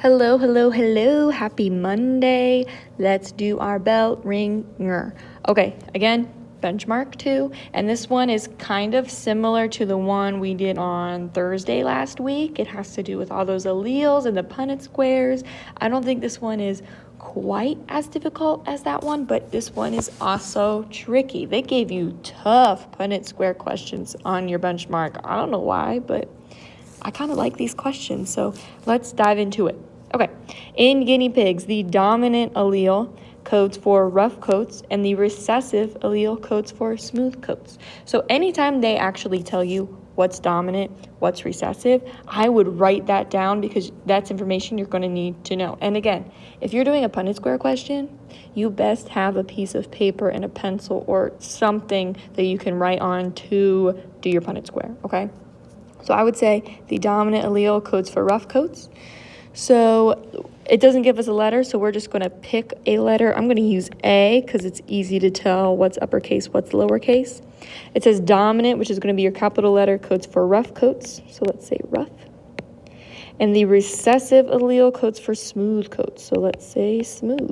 Hello, hello, hello. Happy Monday. Let's do our bell ringer. Okay, again, benchmark 2. And this one is kind of similar to the one we did on Thursday last week. It has to do with all those alleles and the Punnett squares. I don't think this one is quite as difficult as that one, but this one is also tricky. They gave you tough Punnett square questions on your benchmark. I don't know why, but I kind of like these questions, so let's dive into it. Okay, in guinea pigs, the dominant allele codes for rough coats and the recessive allele codes for smooth coats. So anytime they actually tell you what's dominant, what's recessive, I would write that down because that's information you're going to need to know. And again, if you're doing a Punnett square question, you best have a piece of paper and a pencil or something that you can write on to do your Punnett square, okay? So I would say the dominant allele codes for rough coats. So it doesn't give us a letter, so we're just going to pick a letter. I'm going to use A because it's easy to tell what's uppercase, what's lowercase. It says dominant, which is going to be your capital letter, codes for rough coats. So let's say rough. And the recessive allele codes for smooth coats. So let's say smooth.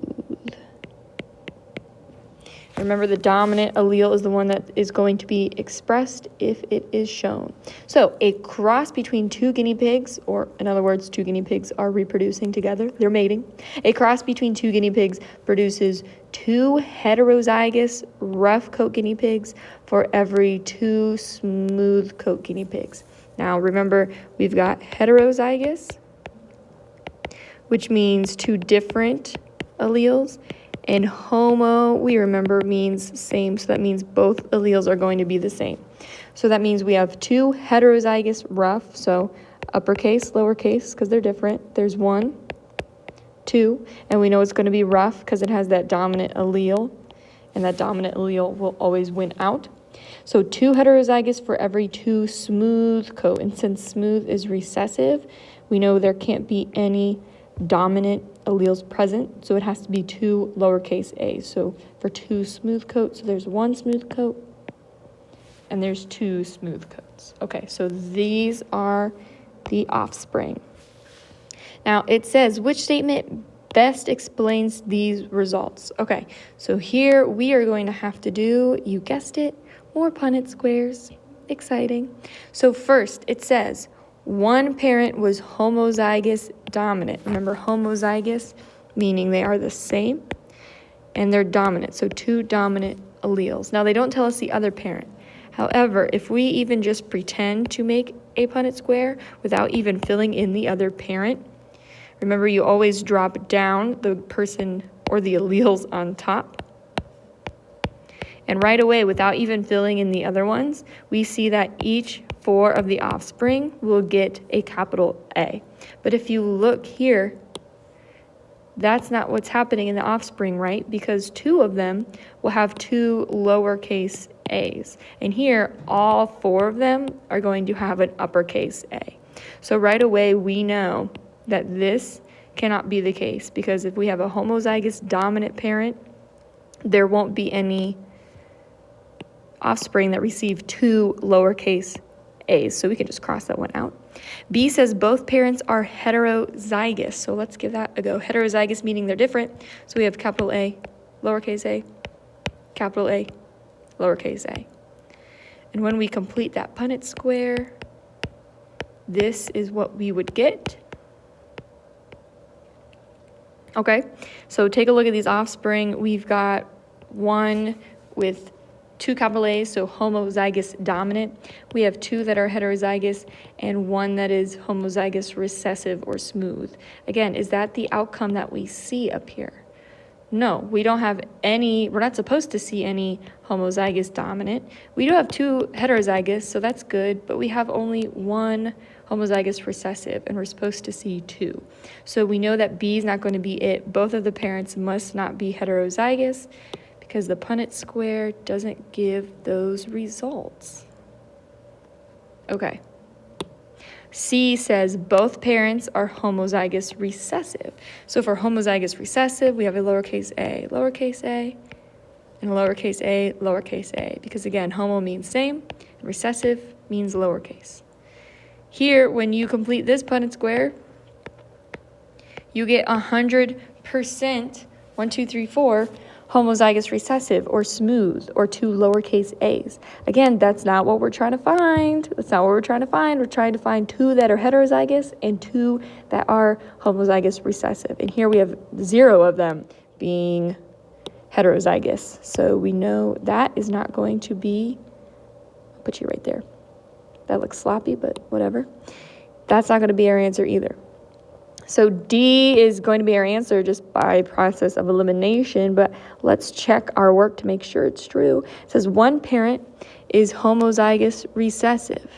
Remember, the dominant allele is the one that is going to be expressed if it is shown. So a cross between two guinea pigs, or in other words, two guinea pigs are reproducing together, they're mating. A cross between two guinea pigs produces two heterozygous rough coat guinea pigs for every two smooth coat guinea pigs. Now remember, we've got heterozygous, which means two different alleles. And homo, we remember, means same, so that means both alleles are going to be the same. So that means we have two heterozygous rough, so uppercase, lowercase, because they're different. There's 1, 2, and we know it's going to be rough because it has that dominant allele, and that dominant allele will always win out. So 2 heterozygous for every 2 smooth coat, and since smooth is recessive, we know there can't be any dominant alleles present, so it has to be 2 lowercase a. So for 2 smooth coats, so there's 1 smooth coat and there's 2 smooth coats. Okay, so these are the offspring. Now it says, which statement best explains these results? Okay, so here we are going to have to do, you guessed it, more Punnett squares. Exciting. So first it says, one parent was homozygous dominant. Remember, homozygous, meaning they are the same, and they're dominant, so 2 dominant alleles. Now, they don't tell us the other parent. However, if we even just pretend to make a Punnett square without even filling in the other parent, remember, you always drop down the person or the alleles on top. And right away, without even filling in the other ones, we see that each 4 of the offspring will get a capital A. But if you look here, that's not what's happening in the offspring, right? Because 2 of them will have 2 lowercase a's. And here, all 4 of them are going to have an uppercase A. So right away, we know that this cannot be the case, because if we have a homozygous dominant parent, there won't be any offspring that receive 2 lowercase a's, so we can just cross that one out. B says both parents are heterozygous, so let's give that a go. Heterozygous meaning they're different, so we have capital A, lowercase a, capital A, lowercase a. And when we complete that Punnett square, this is what we would get. Okay, so take a look at these offspring. We've got one with 2 capital A's, so homozygous dominant. We have 2 that are heterozygous and 1 that is homozygous recessive or smooth. Again, is that the outcome that we see up here? No, we don't have any, we're not supposed to see any homozygous dominant. We do have 2 heterozygous, so that's good, but we have only 1 homozygous recessive, and we're supposed to see 2. So we know that B is not going to be it. Both of the parents must not be heterozygous, because the Punnett square doesn't give those results. Okay. C says both parents are homozygous recessive. So for homozygous recessive, we have a lowercase a, and a lowercase a, because again, homo means same, and recessive means lowercase. Here, when you complete this Punnett square, you get 100%, 1, 2, 3, 4, homozygous recessive or smooth or 2 lowercase a's. Again, that's not what we're trying to find. That's not what we're trying to find. We're trying to find 2 that are heterozygous and 2 that are homozygous recessive. And here we have 0 of them being heterozygous. So we know that is not going to be, I'll put you right there. That looks sloppy, but whatever. That's not going to be our answer either. So D is going to be our answer just by process of elimination, but let's check our work to make sure it's true. It says one parent is homozygous recessive.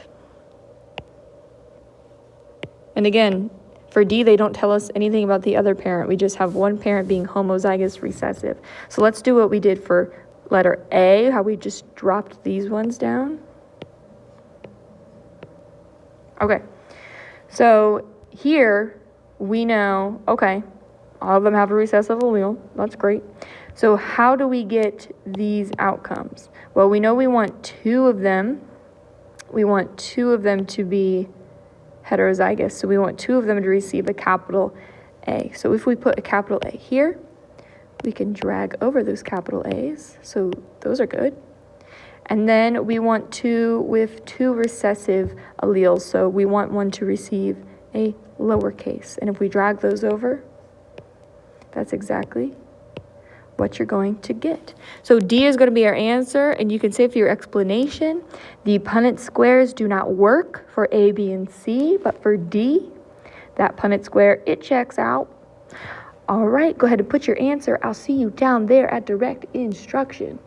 And again, for D, they don't tell us anything about the other parent. We just have one parent being homozygous recessive. So let's do what we did for letter A, how we just dropped these ones down. Okay, so here we know, okay, all of them have a recessive allele. That's great. So how do we get these outcomes? Well, we know we want 2 of them. We want 2 of them to be heterozygous. So we want 2 of them to receive a capital A. So if we put a capital A here, we can drag over those capital A's. So those are good. And then we want 2 with 2 recessive alleles. So we want one to receive a lowercase. And if we drag those over, that's exactly what you're going to get. So D is going to be our answer. And you can say for your explanation, the Punnett squares do not work for A, B, and C. But for D, that Punnett square, it checks out. All right, go ahead and put your answer. I'll see you down there at direct instruction.